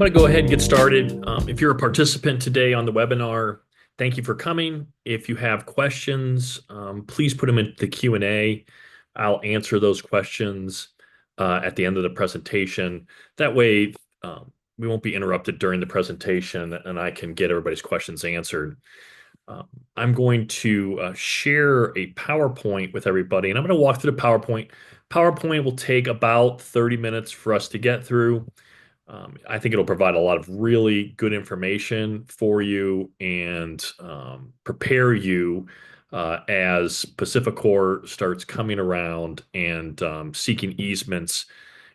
going to go ahead and get started. If you're a participant today on the webinar, thank you for coming. If you have questions, please put them in the Q&A. I'll answer those questions at the end of the presentation. That way, we won't be interrupted during the presentation and I can get everybody's questions answered. I'm going to share a PowerPoint with everybody, and I'm going to walk through the PowerPoint. PowerPoint will take about 30 minutes for us to get through. I think it'll provide a lot of really good information for you and prepare you as Pacificorp starts coming around and seeking easements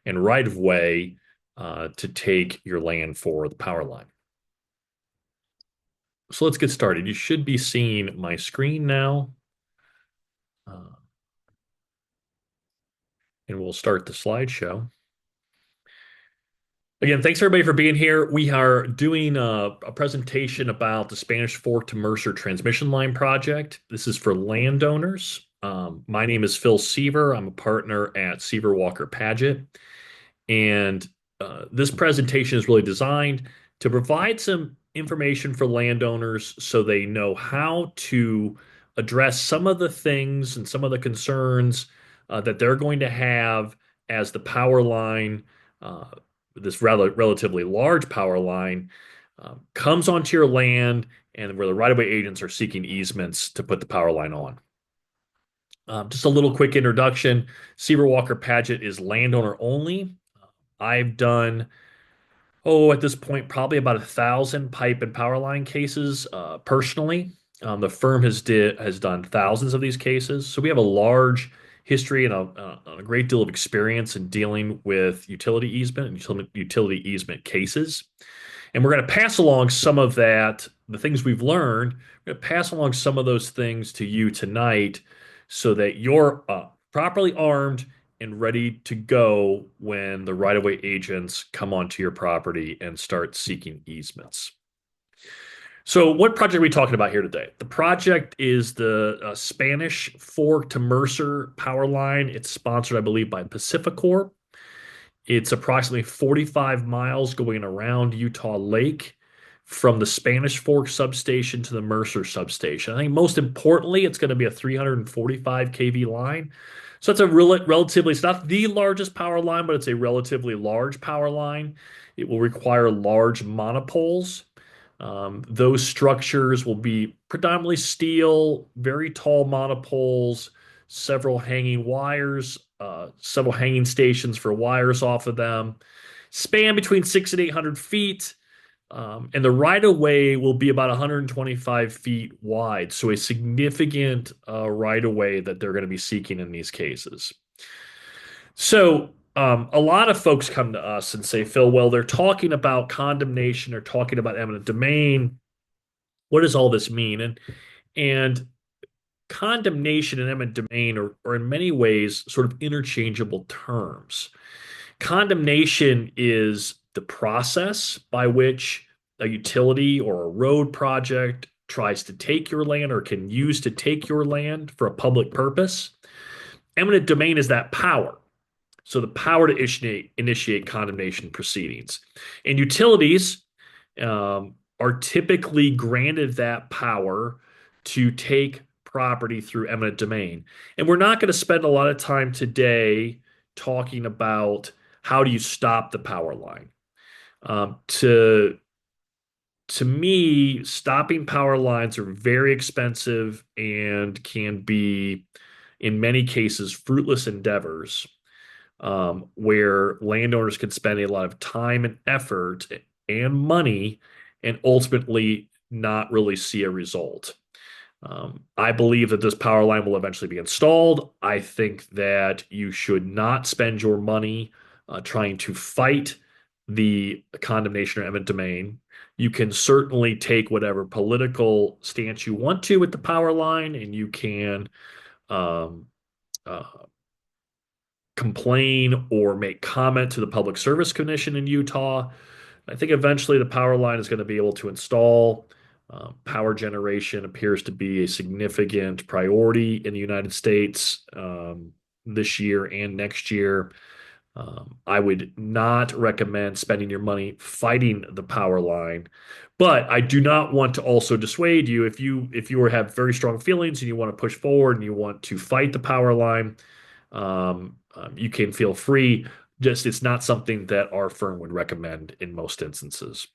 and right of way to take your land for the power line. So let's get started. You should be seeing my screen now. And we'll start the slideshow. Again, thanks everybody for being here. We are doing a presentation about the Spanish Fork to Mercer Transmission Line project. This is for landowners. My name is Phil Seaver. I'm a partner at Seaver Walker Paget. And this presentation is really designed to provide some information for landowners so they know how to address some of the things and some of the concerns that they're going to have as the power line, this relatively large power line, comes onto your land and where the right-of-way agents are seeking easements to put the power line on. Just a little quick introduction. Seaver Walker Paget is landowner only. I've done, at this point, probably about 1,000 pipe and power line cases personally. The firm has done thousands of these cases. So we have a large history and a great deal of experience in dealing with utility easement and utility easement cases. And we're going to pass along some of that, the things we've learned, we're going to pass along some of those things to you tonight so that you're properly armed and ready to go when the right-of-way agents come onto your property and start seeking easements. So what project are we talking about here today? The project is the Spanish Fork to Mercer power line. It's sponsored, I believe, by Pacificorp. It's approximately 45 miles going around Utah Lake from the Spanish Fork substation to the Mercer substation. I think most importantly, it's going to be a 345 kV line. So it's a relatively, it's not the largest power line, but it's a relatively large power line. It will require large monopoles. Those structures will be predominantly steel, very tall monopoles, several hanging wires, several hanging stations for wires off of them, span between 600 and 800 feet. And the right-of-way will be about 125 feet wide, so a significant right-of-way that they're going to be seeking in these cases. So a lot of folks come to us and say, Phil, well, they're talking about condemnation, they're talking about eminent domain. What does all this mean? And condemnation and eminent domain are in many ways sort of interchangeable terms. Condemnation is the process by which a utility or a road project tries to take your land or can use to take your land for a public purpose. Eminent domain is that power. So the power to initiate condemnation proceedings. And utilities are typically granted that power to take property through eminent domain. And we're not going to spend a lot of time today talking about how do you stop the power line. To me, stopping power lines are very expensive and can be, in many cases, fruitless endeavors where landowners can spend a lot of time and effort and money and ultimately not really see a result. I believe that this power line will eventually be installed. I think that you should not spend your money trying to fight the condemnation or eminent domain. You can certainly take whatever political stance you want to with the power line, and you can complain or make comment to the Public Service Commission in Utah. I think eventually the power line is going to be able to install. Power generation appears to be a significant priority in the United States this year and next year. I would not recommend spending your money fighting the power line, but I do not want to also dissuade you if you have very strong feelings and you want to push forward and you want to fight the power line, you can feel free. Just it's not something that our firm would recommend in most instances.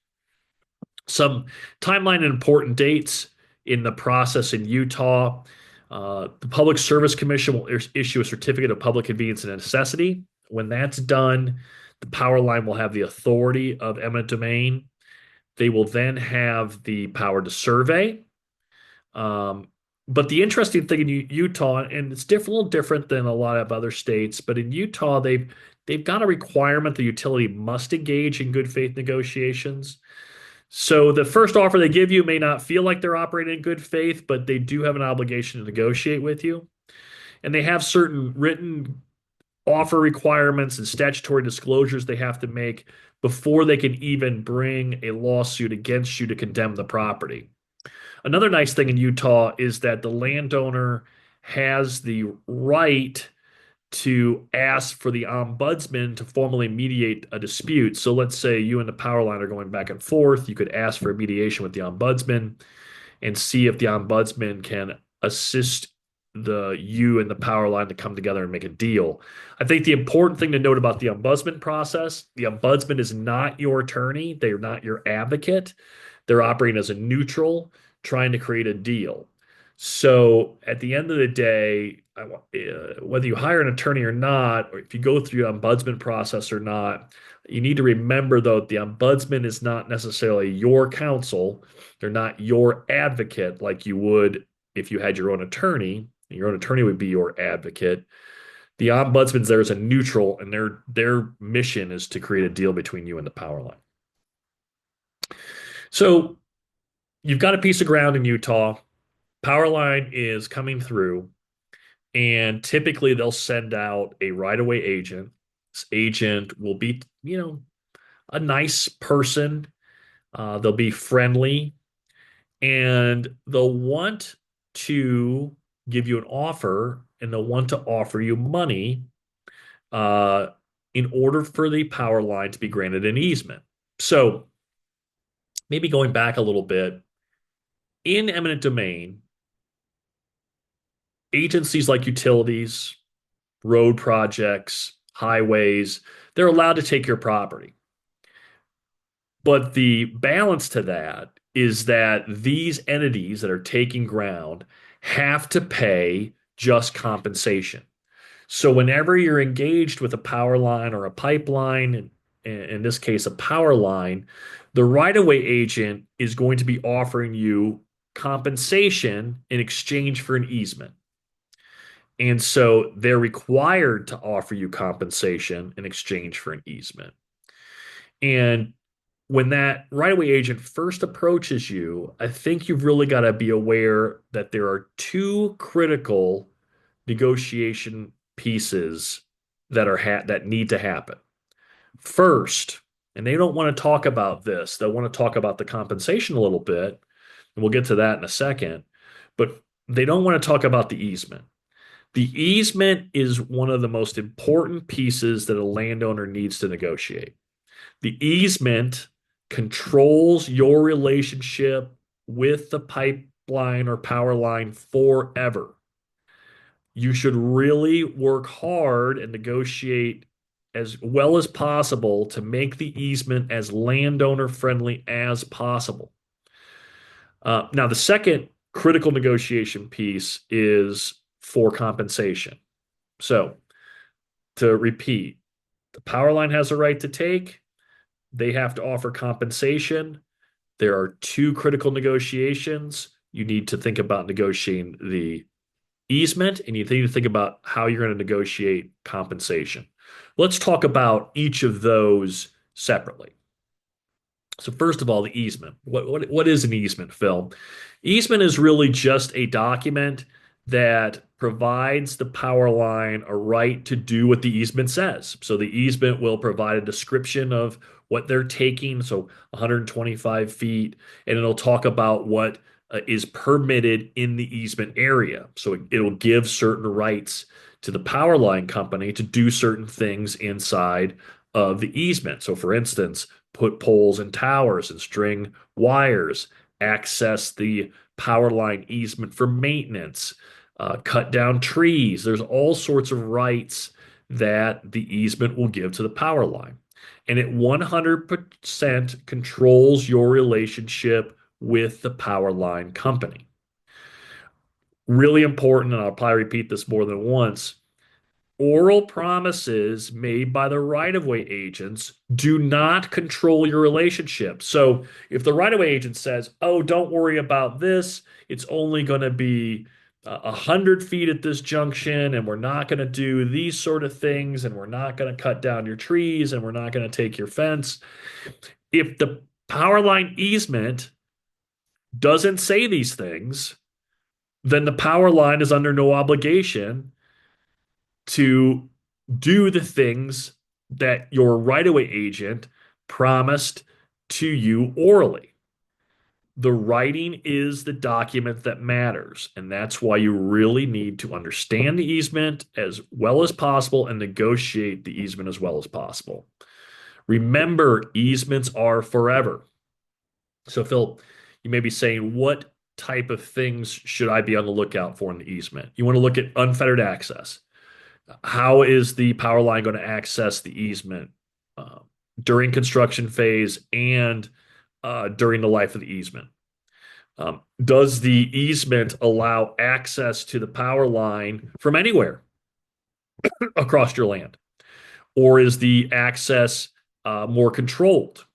Some timeline and important dates in the process in Utah. The Public Service Commission will issue a certificate of public convenience and necessity. When that's done, the power line will have the authority of eminent domain. They will then have the power to survey. Um, but the interesting thing in Utah, and it's different, a little different than a lot of other states, but in Utah, they've got a requirement the utility must engage in good faith negotiations. So the first offer they give you may not feel like they're operating in good faith, but they do have an obligation to negotiate with you. And they have certain written offer requirements and statutory disclosures they have to make before they can even bring a lawsuit against you to condemn the property. Another nice thing in Utah is that the landowner has the right to ask for the ombudsman to formally mediate a dispute. So let's say you and the power line are going back and forth. You could ask for a mediation with the ombudsman and see if the ombudsman can assist you and the power line to come together and make a deal. I think the important thing to note about the ombudsman process, the ombudsman is not your attorney. They're not your advocate. They're operating as a neutral, trying to create a deal. So at the end of the day, whether you hire an attorney or not, or if you go through the ombudsman process or not, you need to remember though, the ombudsman is not necessarily your counsel. They're not your advocate like you would if you had your own attorney. Your own attorney would be your advocate. The ombudsman's there as a neutral, and their mission is to create a deal between you and the power line. So you've got a piece of ground in Utah. Power line is coming through, and typically they'll send out a right-of-way agent. This agent will be, a nice person. They'll be friendly, and they'll want to give you an offer, and they'll want to offer you money uh, in order for the power line to be granted an easement. So maybe going back a little bit, in eminent domain, agencies like utilities, road projects, highways, they're allowed to take your property. But the balance to that is that these entities that are taking ground have to pay just compensation. So whenever you're engaged with a power line or a pipeline, in this case, a power line, the right-of-way agent is going to be offering you compensation in exchange for an easement. And so they're required to offer you compensation in exchange for an easement. And when that right-of-way agent first approaches you, I think you've really got to be aware that there are two critical negotiation pieces that need to happen. First, and they don't want to talk about this, they want to talk about the compensation a little bit, and we'll get to that in a second, but they don't want to talk about the easement. The easement is one of the most important pieces that a landowner needs to negotiate. The easement controls your relationship with the pipeline or power line forever. You should really work hard and negotiate as well as possible to make the easement as landowner friendly as possible. Now, the second critical negotiation piece is for compensation. So, to repeat, the power line has a right to take, they have to offer compensation. There are two critical negotiations. You need to think about negotiating the easement, and you need to think about how you're going to negotiate compensation. Let's talk about each of those separately. So first of all, the easement. What is an easement, Phil? Easement is really just a document that provides the power line a right to do what the easement says. So the easement will provide a description of what they're taking, so 125 feet, and it'll talk about what is permitted in the easement area. So it'll give certain rights to the power line company to do certain things inside of the easement. So, for instance, put poles and towers and string wires, access the power line easement for maintenance, cut down trees. There's all sorts of rights that the easement will give to the power line. And it 100% controls your relationship with the power line company. Really important, and I'll probably repeat this more than once. Oral promises made by the right-of-way agents do not control your relationship. So if the right-of-way agent says, "Oh, don't worry about this. It's only going to be 100 feet at this junction, and we're not going to do these sort of things, and we're not going to cut down your trees, and we're not going to take your fence." If the power line easement doesn't say these things, then the power line is under no obligation to do the things that your right-of-way agent promised to you orally. The writing is the document that matters, and that's why you really need to understand the easement as well as possible and negotiate the easement as well as possible. Remember, easements are forever. So, Phil, you may be saying, what type of things should I be on the lookout for in the easement? You want to look at unfettered access. How is the power line going to access the easement uh, during construction phase and during the life of the easement? Does the easement allow access to the power line from anywhere across your land? Or is the access more controlled?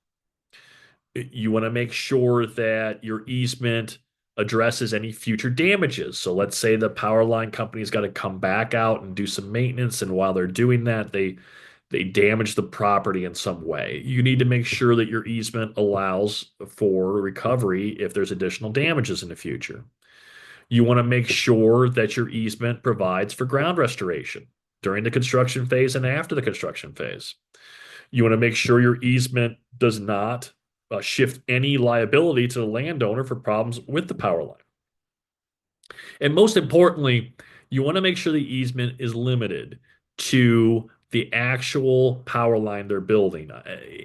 You want to make sure that your easement addresses any future damages. So let's say the power line company's got to come back out and do some maintenance, and while they're doing that, they damage the property in some way. You need to make sure that your easement allows for recovery if there's additional damages in the future. You want to make sure that your easement provides for ground restoration during the construction phase and after the construction phase. You want to make sure your easement does not shift any liability to the landowner for problems with the power line. And most importantly, you want to make sure the easement is limited to the actual power line they're building.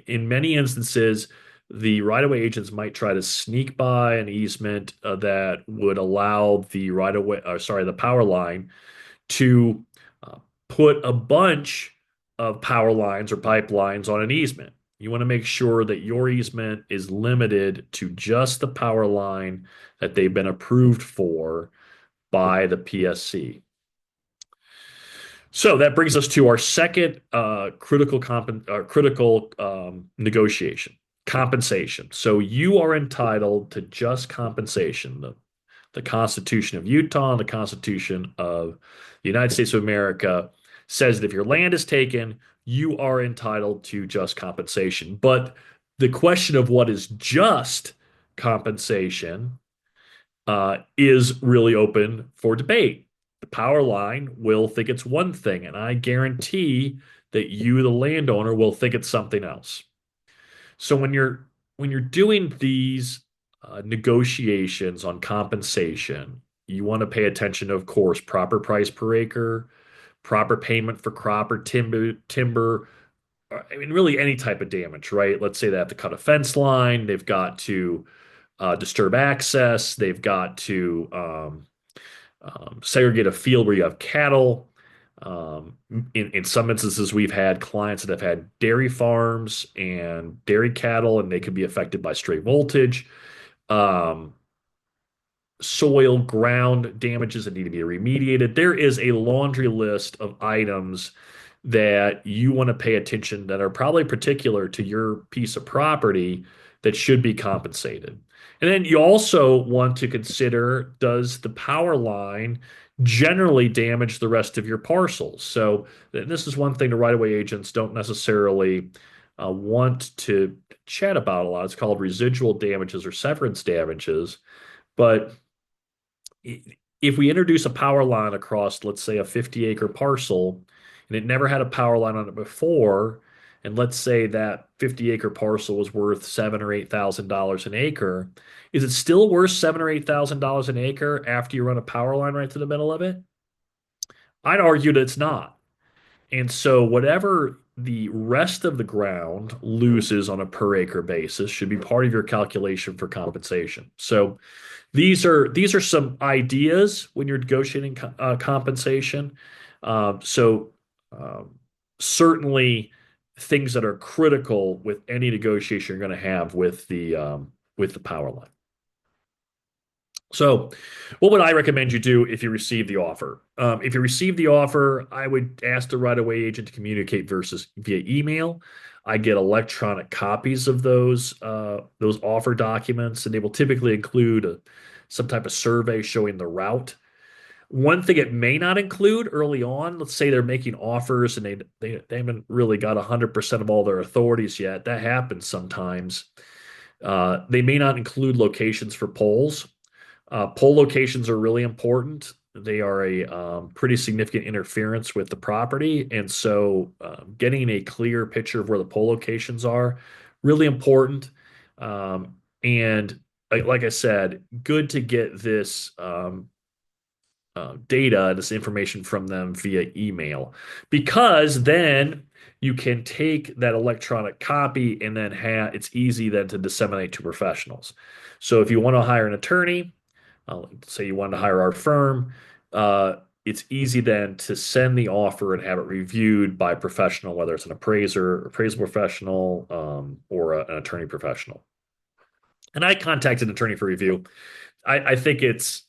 In many instances, the right-of-way agents might try to sneak by an easement that would allow the right-of-way, or sorry, the power line to put a bunch of power lines or pipelines on an easement. You want to make sure that your easement is limited to just the power line that they've been approved for by the PSC. So that brings us to our second critical negotiation, compensation. So you are entitled to just compensation. The Constitution of Utah and the Constitution of the United States of America says that if your land is taken, you are entitled to just compensation. But the question of what is just compensation is really open for debate. The power line will think it's one thing, and I guarantee that you, the landowner, will think it's something else. So when you're doing these negotiations on compensation, you want to pay attention to, of course, proper price per acre, proper payment for crop or timber. I mean, really any type of damage, right? Let's say they have to cut a fence line, they've got to disturb access, they've got to segregate a field where you have cattle. In some instances, we've had clients that have had dairy farms and dairy cattle, and they could be affected by stray voltage. Um, Soil, ground damages that need to be remediated. There is a laundry list of items that you want to pay attention that are probably particular to your piece of property that should be compensated. And then you also want to consider, does the power line generally damage the rest of your parcels? So this is one thing the right-of-way agents don't necessarily want to chat about a lot. It's called residual damages or severance damages. But if we introduce a power line across, let's say, a 50-acre parcel, and it never had a power line on it before, and let's say that 50-acre parcel was worth $7,000 or $8,000 an acre, is it still worth $7,000 or $8,000 an acre after you run a power line right to the middle of it? I'd argue that it's not. And so whatever the rest of the ground loses on a per acre basis should be part of your calculation for compensation. So these are some ideas when you're negotiating compensation. So um, certainly things that are critical with any negotiation you're going to have with the power line. So, what would I recommend you do if you receive the offer? If you receive the offer, I would ask the right-of-way agent to communicate versus via email. I get electronic copies of those offer documents, and they will typically include some type of survey showing the route. One thing it may not include early on, let's say they're making offers and they haven't really got 100% of all their authorities yet. That happens sometimes. They may not include locations for polls. Pole locations are really important. They are a pretty significant interference with the property, and so getting a clear picture of where the pole locations are really important. And like I said, good to get this data, this information from them via email, because then you can take that electronic copy and then it's easy then to disseminate to professionals. So if you want to hire an attorney, say you want to hire our firm, it's easy then to send the offer and have it reviewed by a professional, whether it's an appraisal professional, or an attorney professional. And I contact an attorney for review. I think it's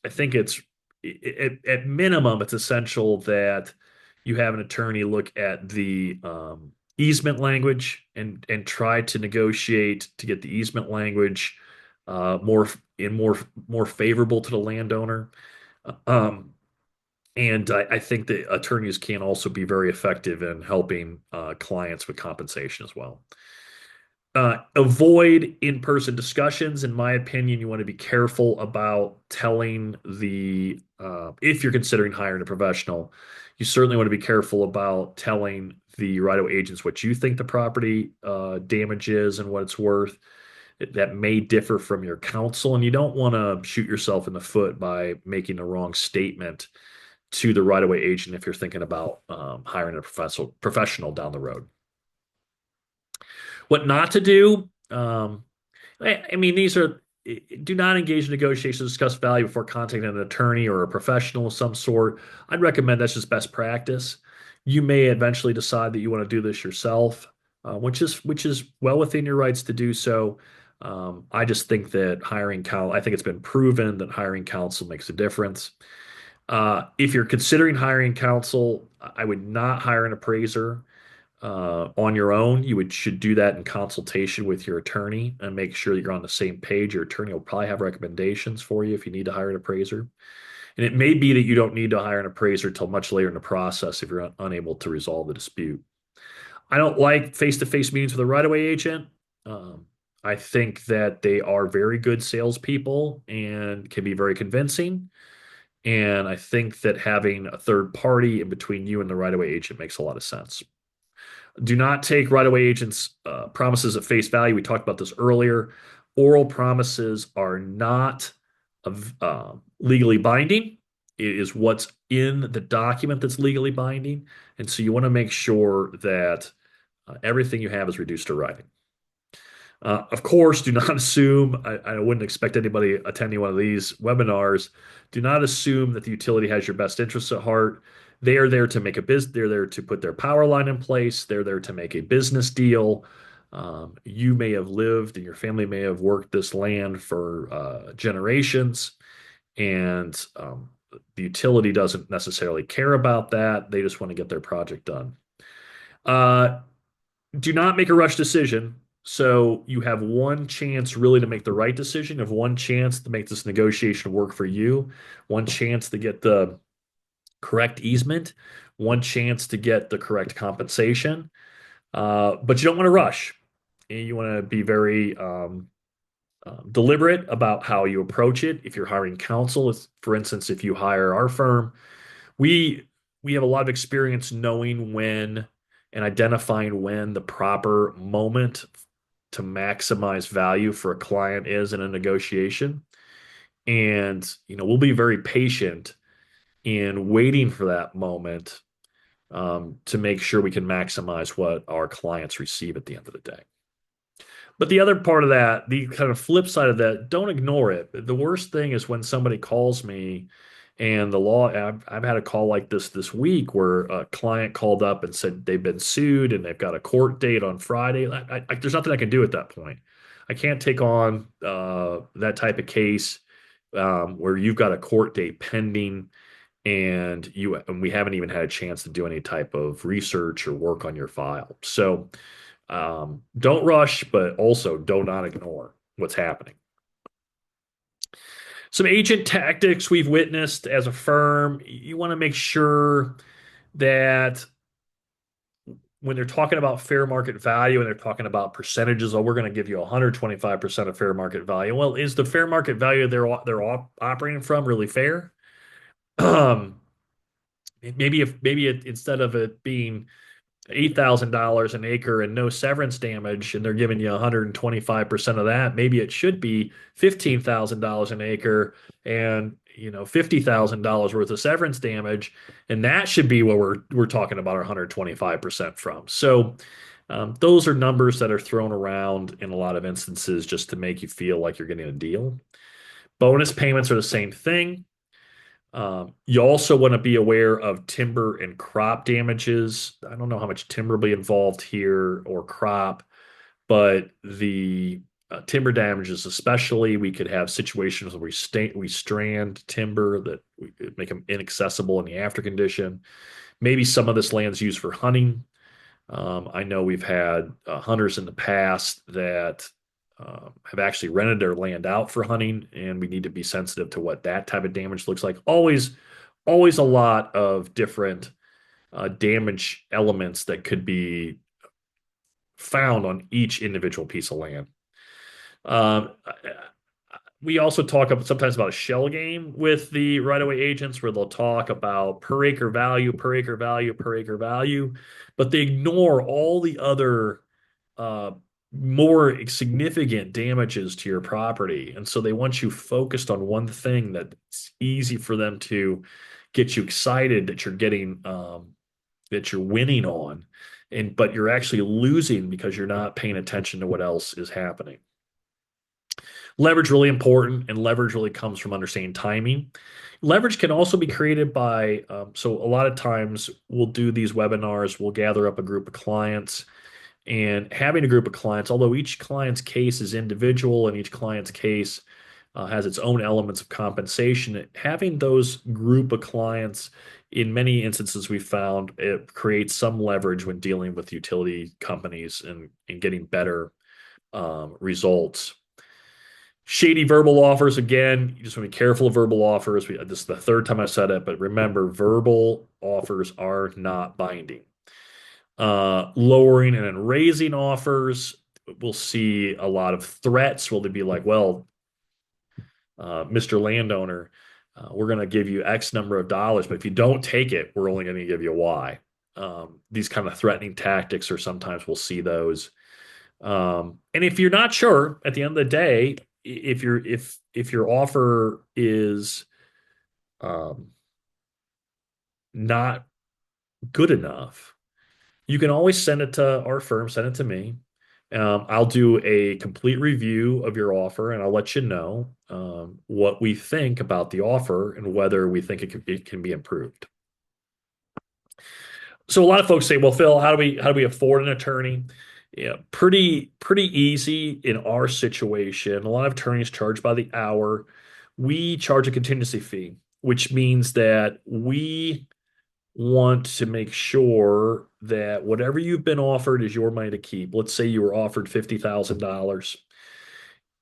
at minimum, it's essential that you have an attorney look at the easement language and try to negotiate to get the easement language more in more favorable to the landowner. Um, and I think that attorneys can also be very effective in helping clients with compensation as well. Avoid in-person discussions. In my opinion, you want to be careful about telling if you're considering hiring a professional, you certainly want to be careful about telling the right-of-way agents what you think the property damage is and what it's worth. That may differ from your counsel, and you don't want to shoot yourself in the foot by making the wrong statement to the right-of-way agent if you're thinking about hiring a professional down the road. What not to do? I mean, these are do not engage in negotiations to discuss value before contacting an attorney or a professional of some sort. I'd recommend that's just best practice. You may eventually decide that you want to do this yourself, which is well within your rights to do so. I just think that I think it's been proven that hiring counsel makes a difference. If you're considering hiring counsel, I would not hire an appraiser on your own. Should do that in consultation with your attorney and make sure that you're on the same page. Your attorney will probably have recommendations for you if you need to hire an appraiser. And it may be that you don't need to hire an appraiser until much later in the process if you're unable to resolve the dispute. I don't like face-to-face meetings with a right-of-way agent. Um, I think that they are very good salespeople and can be very convincing. And I think that having a third party in between you and the right-of-way agent makes a lot of sense. Do not take right-of-way agents' promises at face value. We talked about this earlier. Oral promises are not legally binding. It is what's in the document that's legally binding. And so you want to make sure that everything you have is reduced to writing. Of course, do not assume, I wouldn't expect anybody attending one of these webinars, do not assume that the utility has your best interests at heart. They are there to make a business, they're there to put their power line in place, they're there to make a business deal. You may have lived and your family may have worked this land for generations, and the utility doesn't necessarily care about that. They just want to get their project done. Uh, do not make a rush decision. So you have one chance really to make the right decision, you have one chance to make this negotiation work for you, one chance to get the correct easement, one chance to get the correct compensation. But you don't want to rush. You want to be very deliberate about how you approach it. If you're hiring counsel, for instance, if you hire our firm, we we have a lot of experience knowing when and identifying when the proper moment to maximize value for a client is in a negotiation. And we'll be very patient and waiting for that moment to make sure we can maximize what our clients receive at the end of the day. But the other part of that, the kind of flip side of that, don't ignore it. The worst thing is when somebody calls me and the law, I've had a call like this week where a client called up and said they've been sued and they've got a court date on Friday. There's nothing I can do at that point. I can't take on that type of case where you've got a court date pending and we haven't even had a chance to do any type of research or work on your file. So don't rush, but also do not ignore what's happening. Some agent tactics we've witnessed as a firm. You want to make sure that when they're talking about fair market value and they're talking about percentages, oh, we're going to give you 125% of fair market value. Well, is the fair market value they're operating from really fair? Um, instead of it being $8,000 an acre and no severance damage, and they're giving you 125% of that, maybe it should be $15,000 an acre and $50,000 worth of severance damage, and that should be what we're talking about our 125% from. So those are numbers that are thrown around in a lot of instances just to make you feel like you're getting a deal. Bonus payments are the same thing. You also want to be aware of timber and crop damages. I don't know how much timber will be involved here or crop, but the timber damages, especially, we could have situations where we strand timber that we make them inaccessible in the after condition. Maybe some of this land's used for hunting. I know we've had hunters in the past that have actually rented their land out for hunting, and we need to be sensitive to what that type of damage looks like. Always a lot of different damage elements that could be found on each individual piece of land. Um, we also talk sometimes about a shell game with the right-of-way agents where they'll talk about per acre value, per acre value, per acre value, but they ignore all the other uh, more significant damages to your property. And so they want you focused on one thing that's easy for them to get you excited that you're getting, that you're winning on, but you're actually losing because you're not paying attention to what else is happening. Leverage really important, and leverage really comes from understanding timing. Leverage can also be created by, so a lot of times we'll do these webinars, we'll gather up a group of clients, and having a group of clients, although each client's case is individual and each client's case has its own elements of compensation, having those group of clients, in many instances we found it creates some leverage when dealing with utility companies and getting better results. Shady verbal offers, again, you just want to be careful of verbal offers. This is the third time I said it, but remember, verbal offers are not binding. Lowering and then raising offers, we'll see a lot of threats. Will they be like, well, Mr. Landowner, we're going to give you X number of dollars, but if you don't take it, we're only going to give you Y. These kind of threatening tactics, or sometimes we'll see those. And if you're not sure, at the end of the day, if your offer is not good enough, you can always send it to our firm, send it to me. I'll do a complete review of your offer, and I'll let you know what we think about the offer and whether we think it can be improved. So a lot of folks say, "Well, Phil, how do we afford an attorney?" Yeah, pretty easy in our situation. A lot of attorneys charge by the hour. We charge a contingency fee, which means that we want to make sure that whatever you've been offered is your money to keep. Let's say you were offered $50,000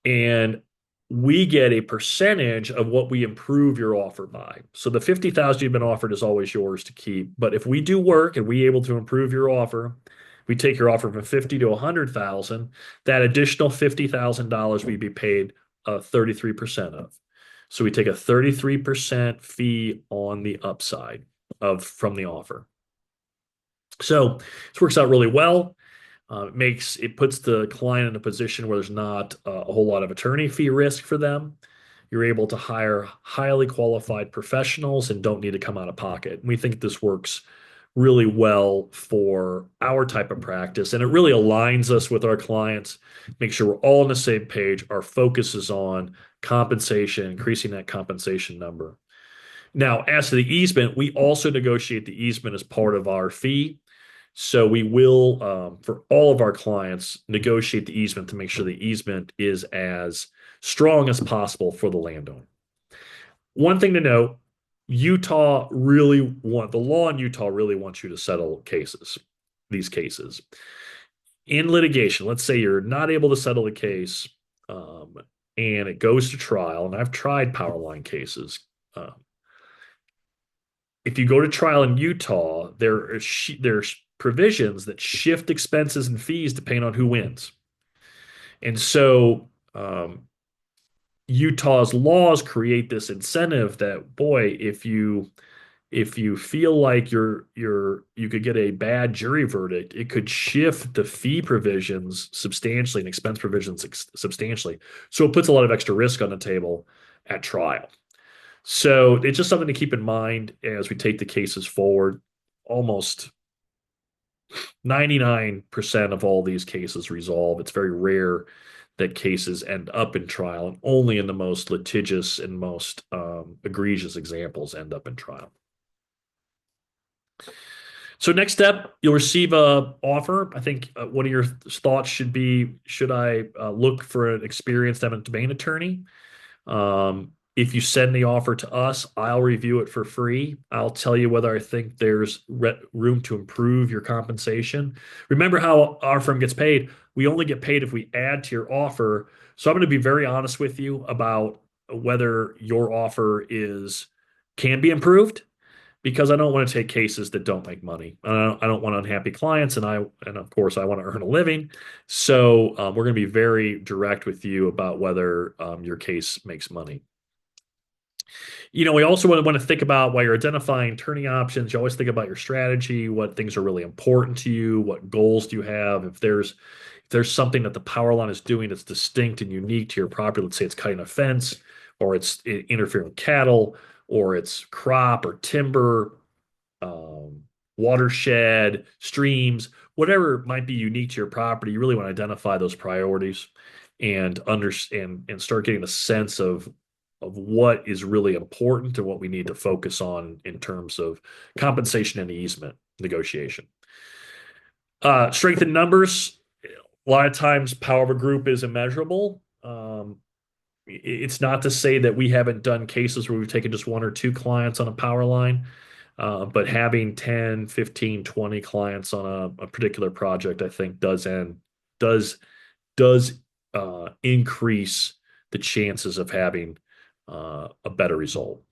and we get a percentage of what we improve your offer by. So the 50,000 you've been offered is always yours to keep. But if we do work and we able to improve your offer, we take your offer from 50 to 100,000, that additional $50,000 we'd be paid 33% of. So we take a 33% fee on the upside from the offer. So this works out really well. It puts the client in a position where there's not a whole lot of attorney fee risk for them. You're able to hire highly qualified professionals and don't need to come out of pocket. And we think this works really well for our type of practice, and it really aligns us with our clients, make sure we're all on the same page. Our focus is on compensation, increasing that compensation number. Now, as to the easement, we also negotiate the easement as part of our fee. So we will, for all of our clients, negotiate the easement to make sure the easement is as strong as possible for the landowner. One thing to note, the law in Utah really wants you to settle these cases. In litigation, let's say you're not able to settle the case, and it goes to trial, and I've tried power line cases. If you go to trial in Utah, there's provisions that shift expenses and fees depending on who wins. And so Utah's laws create this incentive that, boy, if you feel like you could get a bad jury verdict, it could shift the fee provisions substantially and expense provisions substantially. So it puts a lot of extra risk on the table at trial. So it's just something to keep in mind as we take the cases forward. Almost 99% of all these cases resolve. It's very rare that cases end up in trial, and only in the most litigious and most egregious examples end up in trial. So next step, you'll receive a offer. I think one of your thoughts should be, should I look for an experienced eminent domain attorney? If you send the offer to us, I'll review it for free. I'll tell you whether I think there's room to improve your compensation. Remember how our firm gets paid. We only get paid if we add to your offer. So I'm going to be very honest with you about whether your offer can be improved, because I don't want to take cases that don't make money. I don't want unhappy clients, and of course I want to earn a living. So we're going to be very direct with you about whether your case makes money. We also want to think about, while you're identifying attorney options, you always think about your strategy, what things are really important to you, what goals do you have. If there's something that the power line is doing that's distinct and unique to your property, let's say it's cutting a fence, or it's interfering with cattle, or it's crop or timber, watershed, streams, whatever might be unique to your property, you really want to identify those priorities and understand and start getting a sense of what is really important and what we need to focus on in terms of compensation and easement negotiation. Strength in numbers. A lot of times power of a group is immeasurable. It's not to say that we haven't done cases where we've taken just one or two clients on a power line, but having 10, 15, 20 clients on a particular project, I think does increase the chances of having a better result.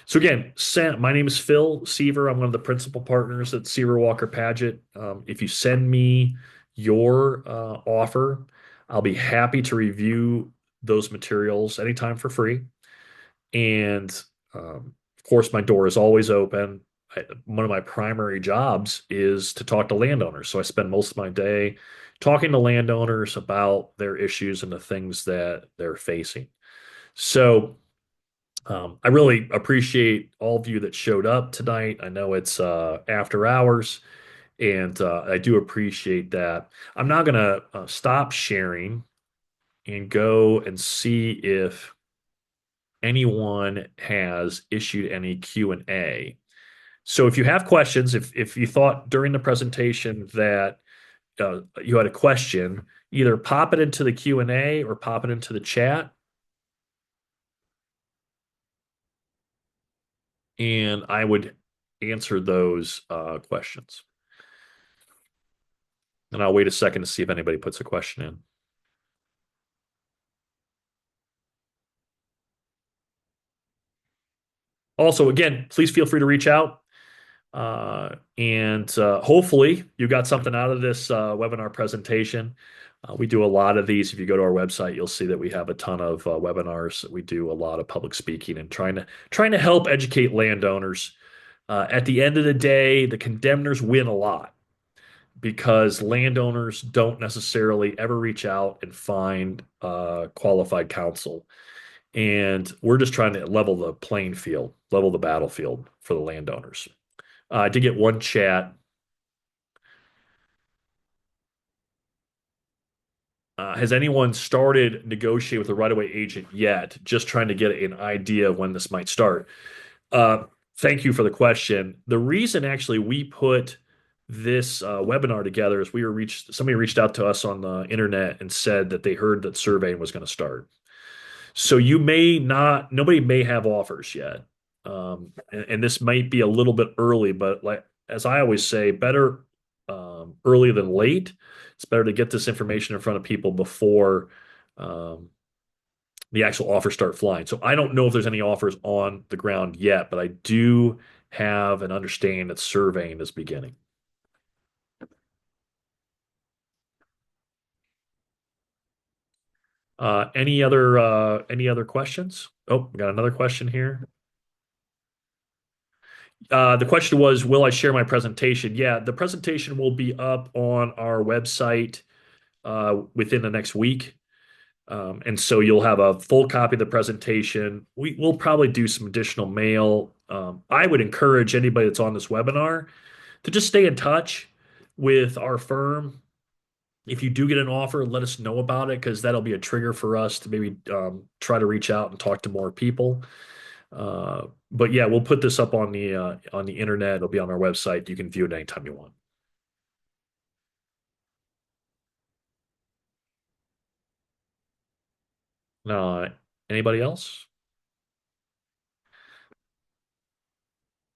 So again, my name is Phil Seaver. I'm one of the principal partners at Seaver Walker Paget. If you send me your offer, I'll be happy to review those materials anytime for free. And of course, my door is always open. One of my primary jobs is to talk to landowners. So I spend most of my day talking to landowners about their issues and the things that they're facing. So I really appreciate all of you that showed up tonight. I know it's after hours, and I do appreciate that. I'm now going to stop sharing and go and see if anyone has issued any Q&A. So if you have questions, if you thought during the presentation that you had a question, either pop it into the Q&A or pop it into the chat, and I would answer those questions. And I'll wait a second to see if anybody puts a question in. Also, again, please feel free to reach out. And hopefully you got something out of this webinar presentation. We do a lot of these. If you go to our website, you'll see that we have a ton of webinars. We do a lot of public speaking and trying to help educate landowners. At the end of the day, the condemners win a lot because landowners don't necessarily ever reach out and find qualified counsel. And we're just trying to level the playing field, level the battlefield for the landowners. I did get one chat. Has anyone started negotiating with a right-of-way agent yet? Just trying to get an idea of when this might start. Uh, Thank you for the question. The reason actually we put this webinar together is somebody reached out to us on the internet and said that they heard that surveying was going to start. So you may not, nobody may have offers yet. And this might be a little bit early, but like as I always say, better early than late. It's better to get this information in front of people before um, the actual offers start flying. So I don't know if there's any offers on the ground yet, but I do have an understanding that surveying is beginning. Any other questions? Oh, we got another question here. The question was, will I share my presentation? Yeah, the presentation will be up on our website within the next week. And so you'll have a full copy of the presentation. We'll probably do some additional mail. I would encourage anybody that's on this webinar to just stay in touch with our firm. If you do get an offer, let us know about it because that'll be a trigger for us to maybe try to reach out and talk to more people. But yeah, we'll put this up on the internet. It'll be on our website. You can view it anytime you want. Uh, Anybody else?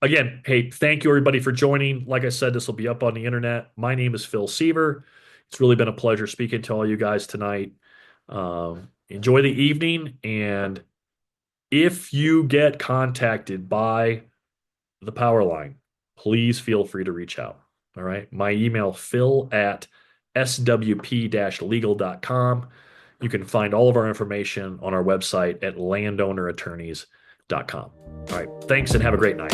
Again, hey, thank you everybody for joining. Like I said, this will be up on the internet. My name is Phil Seaver. It's really been a pleasure speaking to all you guys tonight. Enjoy the evening, and if you get contacted by the power line, please feel free to reach out. All right. My email, phil at swp-legal.com. You can find all of our information on our website at landownerattorneys.com. All right. Thanks and have a great night.